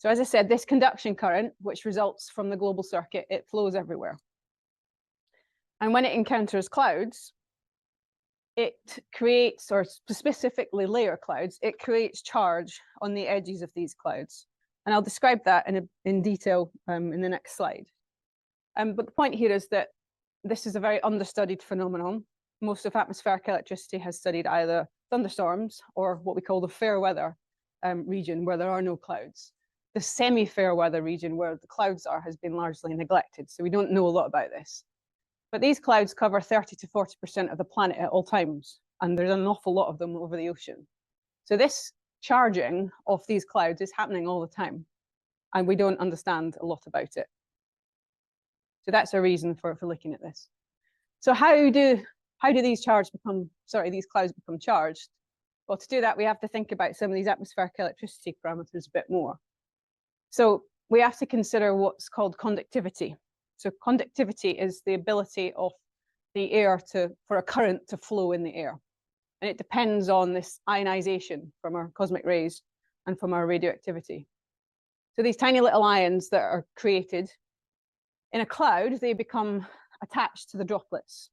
So as I said, this conduction current, which results from the global circuit, it flows everywhere. And when it encounters clouds, it creates, or specifically layer clouds, it creates charge on the edges of these clouds. And I'll describe that in detail in the next slide. But the point here is that this is a very understudied phenomenon. Most of atmospheric electricity has studied either thunderstorms or what we call the fair weather region, where there are no clouds. The semi-fair weather region, where the clouds are, has been largely neglected. So we don't know a lot about this. But these clouds cover 30 to 40% of the planet at all times, and there's an awful lot of them over the ocean. So this charging of these clouds is happening all the time, and we don't understand a lot about it. So that's a reason for looking at this. So how do these clouds become charged? Well, to do that, we have to think about some of these atmospheric electricity parameters a bit more. So we have to consider what's called conductivity. So conductivity is the ability of the air for a current to flow in the air. And it depends on this ionization from our cosmic rays and from our radioactivity. So these tiny little ions that are created in a cloud, they become attached to the droplets.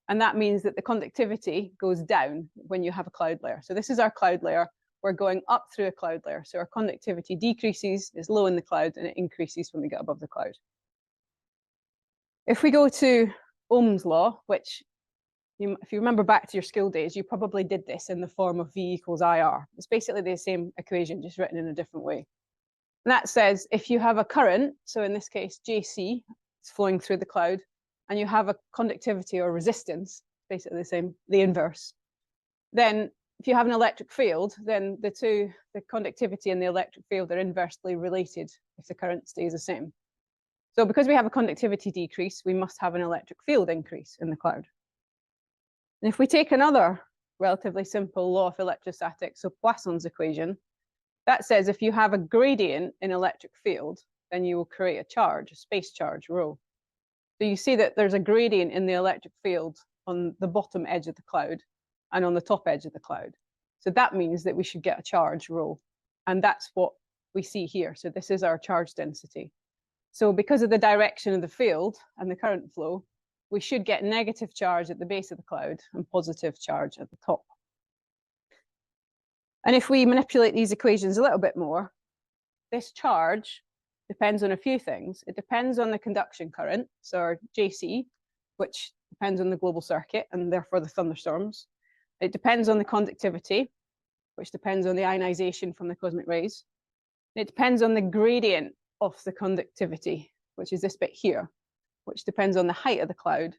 And that means that the conductivity goes down when you have a cloud layer. So this is our cloud layer. We're going up through a cloud layer. So our conductivity decreases, is low in the cloud, and it increases when we get above the cloud. If we go to Ohm's law, which if you remember back to your school days, you probably did this in the form of V equals IR. It's basically the same equation, just written in a different way. And that says if you have a current, so in this case, JC, it's flowing through the cloud, and you have a conductivity or resistance, basically the inverse, then if you have an electric field, then the conductivity and the electric field are inversely related if the current stays the same. So because we have a conductivity decrease, we must have an electric field increase in the cloud. And if we take another relatively simple law of electrostatics, so Poisson's equation, that says if you have a gradient in electric field, then you will create a charge, a space charge, rho. So you see that there's a gradient in the electric field on the bottom edge of the cloud and on the top edge of the cloud. So that means that we should get a charge, rho. And that's what we see here. So this is our charge density. So because of the direction of the field and the current flow, we should get negative charge at the base of the cloud and positive charge at the top. And if we manipulate these equations a little bit more, this charge depends on a few things. It depends on the conduction current, so our JC, which depends on the global circuit and therefore the thunderstorms. It depends on the conductivity, which depends on the ionization from the cosmic rays. It depends on the gradient of the conductivity, which is this bit here, which depends on the height of the cloud,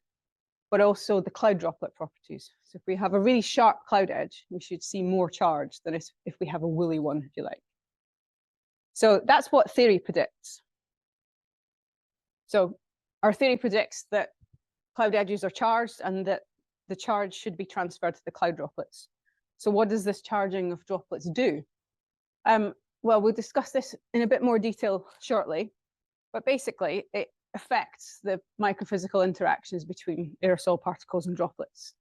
but also the cloud droplet properties. So if we have a really sharp cloud edge, we should see more charge than if we have a woolly one, if you like. So that's what theory predicts. So our theory predicts that cloud edges are charged and that the charge should be transferred to the cloud droplets. So what does this charging of droplets do? Well, we'll discuss this in a bit more detail shortly, but basically it affects the microphysical interactions between aerosol particles and droplets.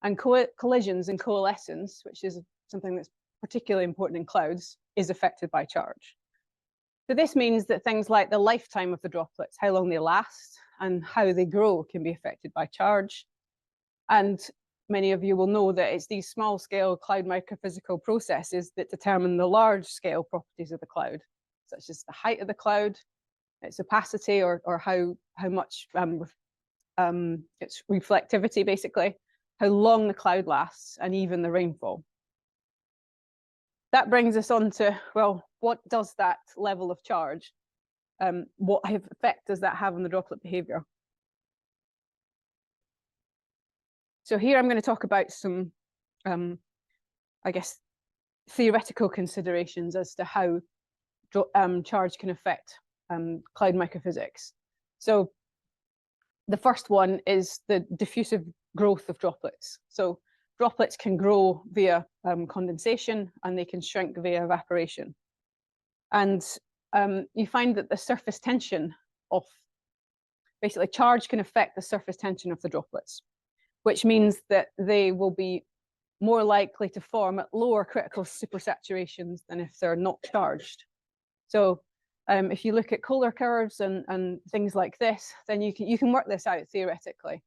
And collisions and coalescence, which is something that's particularly important in clouds, is affected by charge. So this means that things like the lifetime of the droplets, how long they last, and how they grow can be affected by charge. And many of you will know that it's these small-scale cloud microphysical processes that determine the large-scale properties of the cloud, such as the height of the cloud, its opacity, or how much its reflectivity, basically, how long the cloud lasts, and even the rainfall. That brings us on to, well, what does that level of charge, what effect does that have on the droplet behavior? So here I'm going to talk about some, I guess, theoretical considerations as to how charge can affect cloud microphysics. So the first one is the diffusive growth of droplets. So droplets can grow via condensation, and they can shrink via evaporation. And you find that the surface tension of, basically charge can affect the surface tension of the droplets, which means that they will be more likely to form at lower critical supersaturations than if they're not charged. So if you look at Kohler curves and things like this, then you can work this out theoretically.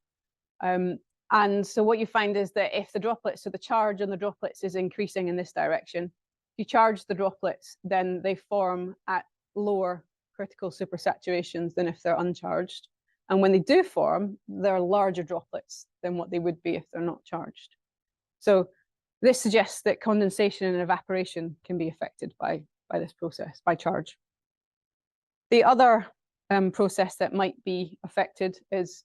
And so what you find is that if the droplets, so the charge on the droplets is increasing in this direction, if you charge the droplets, then they form at lower critical supersaturations than if they're uncharged. And when they do form, they're larger droplets than what they would be if they're not charged. So this suggests that condensation and evaporation can be affected by this process, by charge. The other process that might be affected is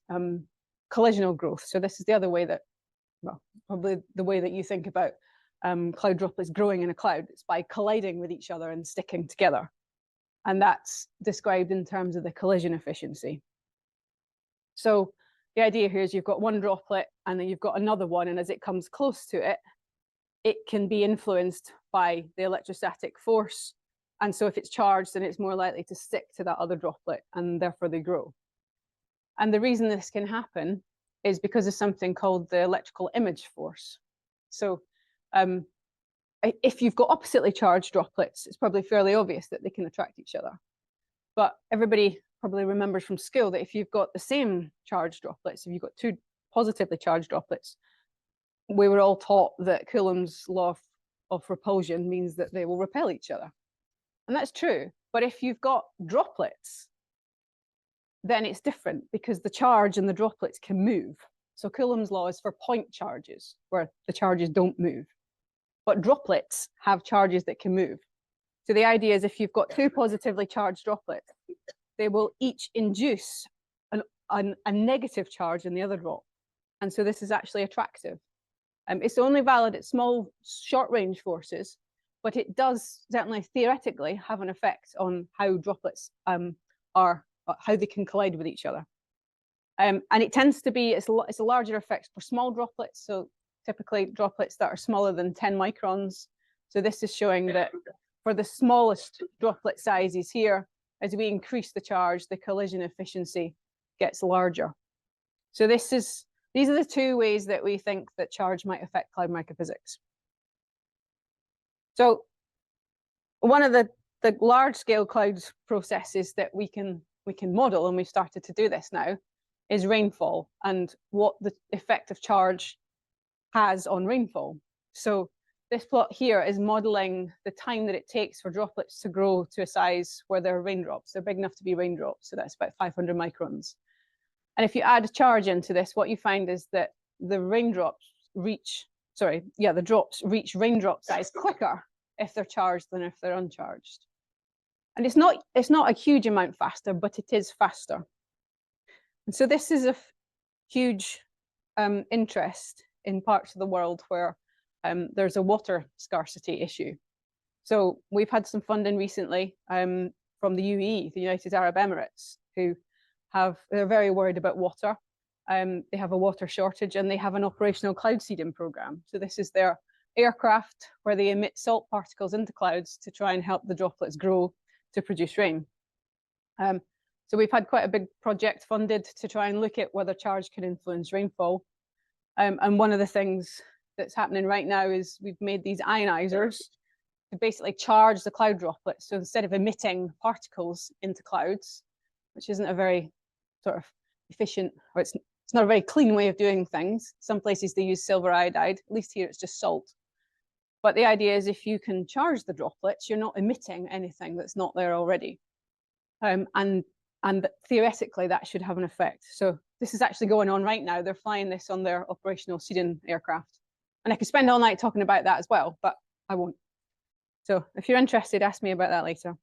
collisional growth. So this is the other way that, well, probably the way that you think about cloud droplets growing in a cloud. It's by colliding with each other and sticking together. And that's described in terms of the collision efficiency. So the idea here is you've got one droplet and then you've got another one, and as it comes close to it, it can be influenced by the electrostatic force. And so if it's charged, then it's more likely to stick to that other droplet, and therefore they grow. And the reason this can happen is because of something called the electrical image force. So if you've got oppositely charged droplets, it's probably fairly obvious that they can attract each other. But everybody probably remembers from school that if you've got the same charged droplets, if you've got two positively charged droplets, we were all taught that Coulomb's law of repulsion means that they will repel each other. And that's true. But if you've got droplets, then it's different because the charge and the droplets can move. So Coulomb's law is for point charges, where the charges don't move. But droplets have charges that can move. So the idea is if you've got two positively charged droplets, they will each induce a negative charge in the other drop. And so this is actually attractive. It's only valid at small, short-range forces, but it does certainly theoretically have an effect on how droplets how they can collide with each other. And it tends to be, it's a larger effect for small droplets, so typically droplets that are smaller than 10 microns. So this is showing that for the smallest droplet sizes here, as we increase the charge, the collision efficiency gets larger. So these are the two ways that we think that charge might affect cloud microphysics. So one of the large-scale clouds processes that we can model, and we've started to do this now, is rainfall and what the effect of charge has on rainfall. So this plot here is modeling the time that it takes for droplets to grow to a size where they're raindrops. They're big enough to be raindrops, so that's about 500 microns. And if you add a charge into this, what you find is that the drops reach raindrop size quicker if they're charged than if they're uncharged. And it's not a huge amount faster, but it is faster. And so this is a huge interest in parts of the world where there's a water scarcity issue. So we've had some funding recently from the UAE, the United Arab Emirates, they're very worried about water. They have a water shortage and they have an operational cloud seeding program. So this is their aircraft where they emit salt particles into clouds to try and help the droplets grow to produce rain. So we've had quite a big project funded to try and look at whether charge can influence rainfall. And one of the things that's happening right now is we've made these ionizers to basically charge the cloud droplets. So instead of emitting particles into clouds, which isn't a very sort of efficient, or it's not a very clean way of doing things. Some places they use silver iodide, at least here it's just salt. But the idea is if you can charge the droplets, you're not emitting anything that's not there already. And theoretically, that should have an effect. So this is actually going on right now. They're flying this on their operational seeding aircraft. And I could spend all night talking about that as well, but I won't. So if you're interested, ask me about that later.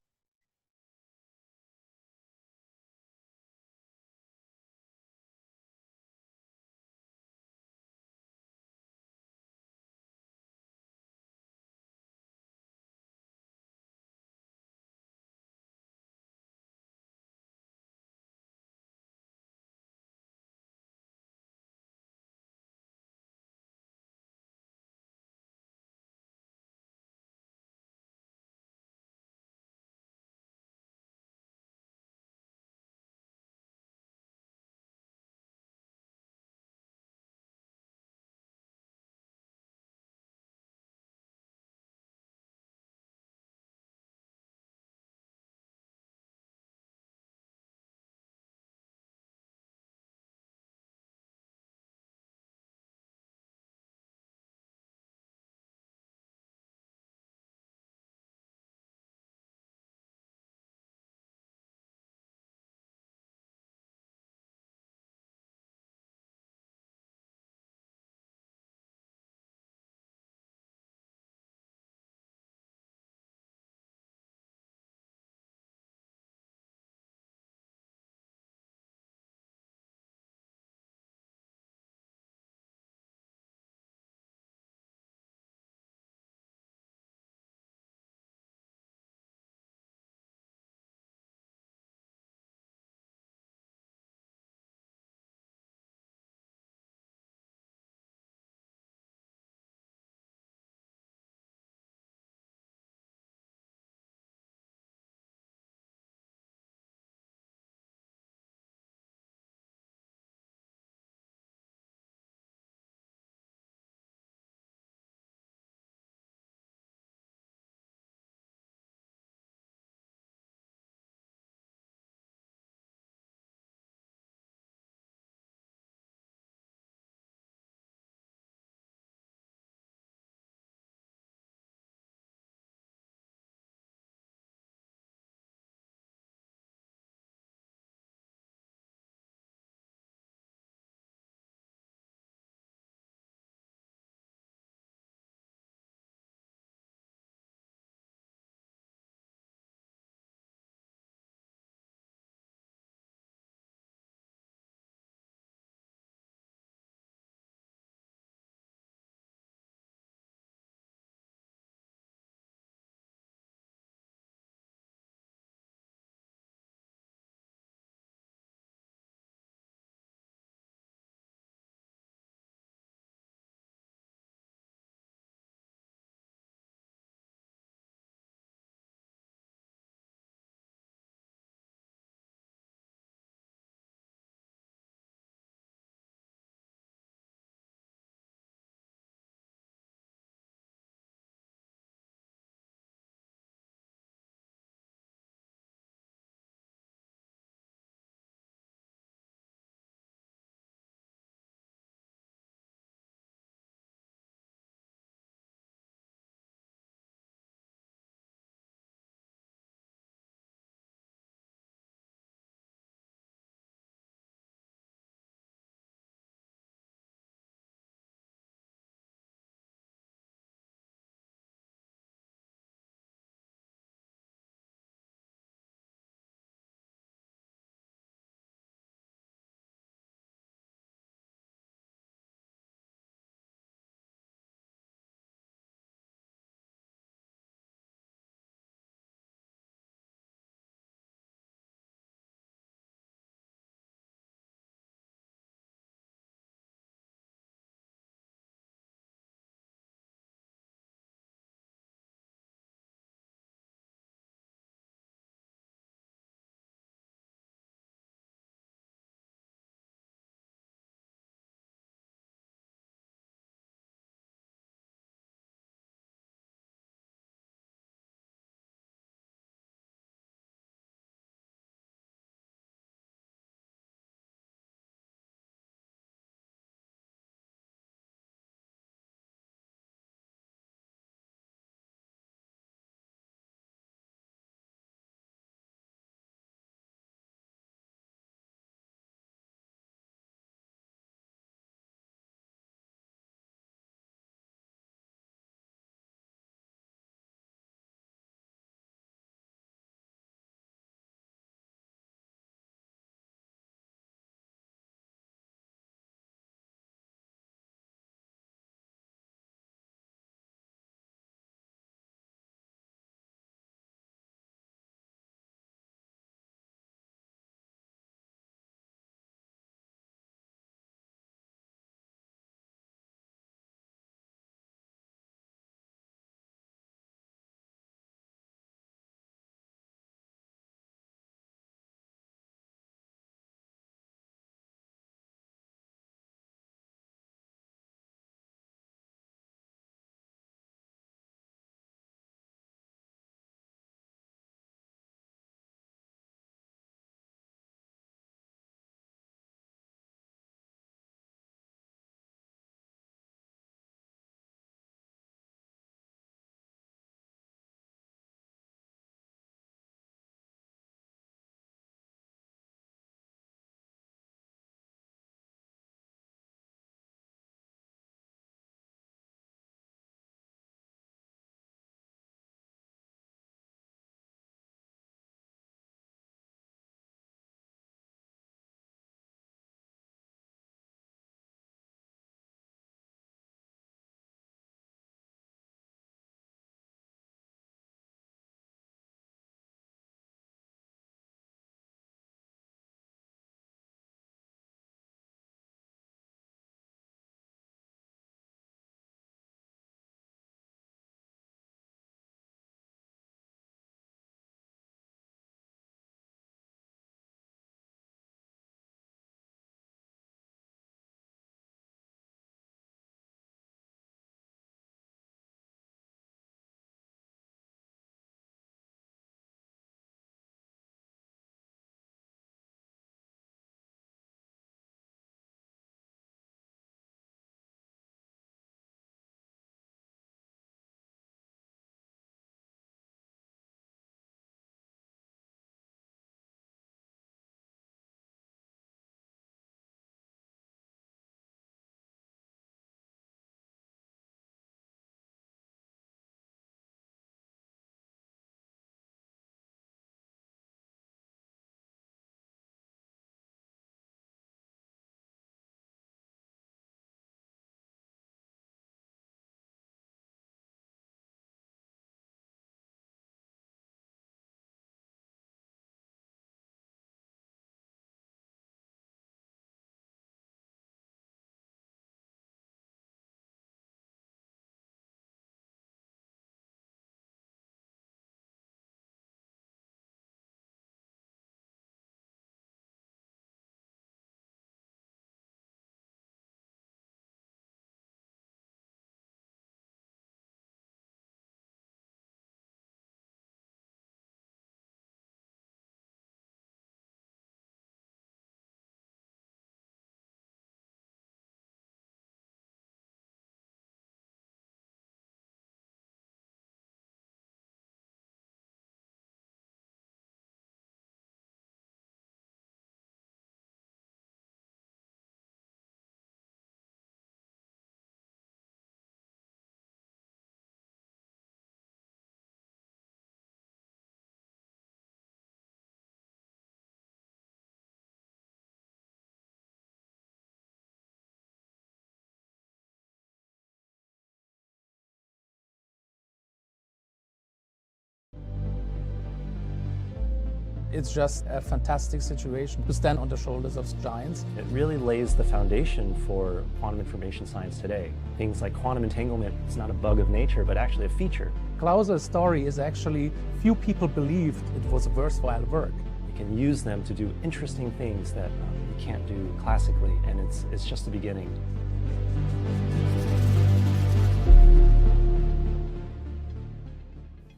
It's just a fantastic situation to stand on the shoulders of giants. It really lays the foundation for quantum information science today. Things like quantum entanglement is not a bug of nature, but actually a feature. Clauser's story is actually, few people believed it was a worthwhile work. You can use them to do interesting things that you can't do classically, and it's just the beginning.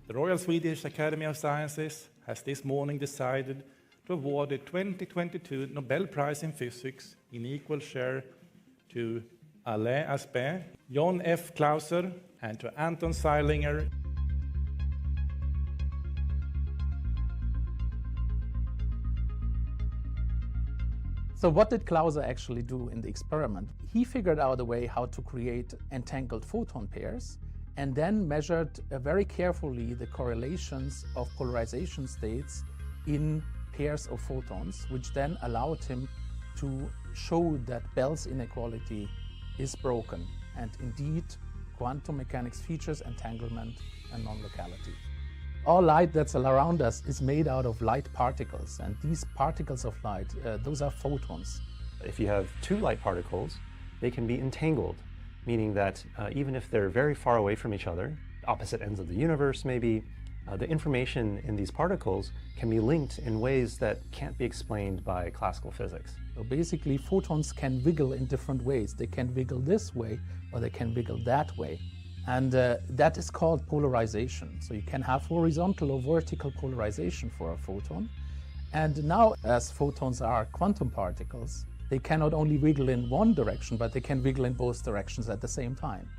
The Royal Swedish Academy of Sciences has this morning decided to award the 2022 Nobel Prize in Physics in equal share to Alain Aspect, John F. Clauser, and to Anton Zeilinger. So what did Clauser actually do in the experiment? He figured out a way how to create entangled photon pairs, and then measured very carefully the correlations of polarization states in pairs of photons, which then allowed him to show that Bell's inequality is broken, and indeed quantum mechanics features entanglement and non-locality. All light that's around us is made out of light particles, and these particles of light, those are photons. If you have two light particles, they can be entangled, meaning that even if they're very far away from each other, opposite ends of the universe maybe, the information in these particles can be linked in ways that can't be explained by classical physics. So basically, photons can wiggle in different ways. They can wiggle this way, or they can wiggle that way. And that is called polarization. So you can have horizontal or vertical polarization for a photon. And now, as photons are quantum particles, they can not only wiggle in one direction, but they can wiggle in both directions at the same time.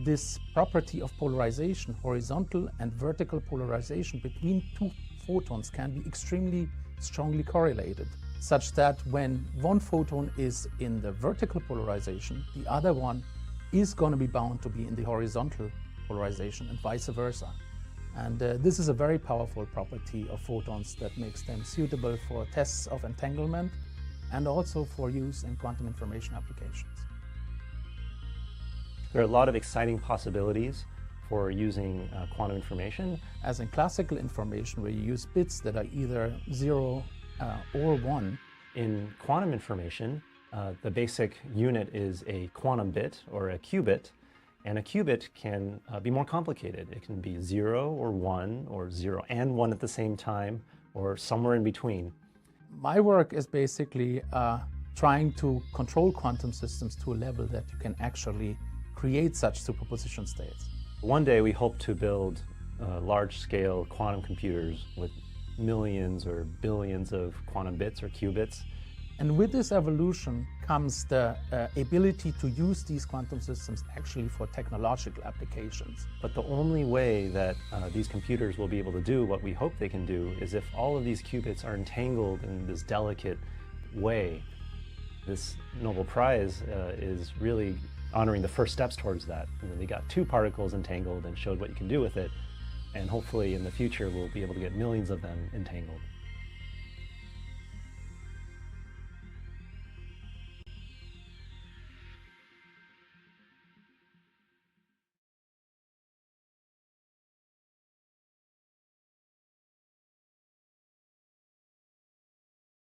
This property of polarization, horizontal and vertical polarization between two photons, can be extremely strongly correlated, such that when one photon is in the vertical polarization, the other one is going to be bound to be in the horizontal polarization, and vice versa. And this is a very powerful property of photons that makes them suitable for tests of entanglement and also for use in quantum information applications. There are a lot of exciting possibilities for using quantum information. As in classical information, where you use bits that are either 0 or 1. In quantum information, the basic unit is a quantum bit or a qubit, and a qubit can be more complicated. It can be 0 or 1 or 0 and 1 at the same time, or somewhere in between. My work is basically trying to control quantum systems to a level that you can actually create such superposition states. One day we hope to build large-scale quantum computers with millions or billions of quantum bits or qubits. And with this evolution comes the ability to use these quantum systems actually for technological applications. But the only way that these computers will be able to do what we hope they can do is if all of these qubits are entangled in this delicate way. This Nobel Prize is really honoring the first steps towards that. They got two particles entangled and showed what you can do with it, and hopefully in the future we'll be able to get millions of them entangled.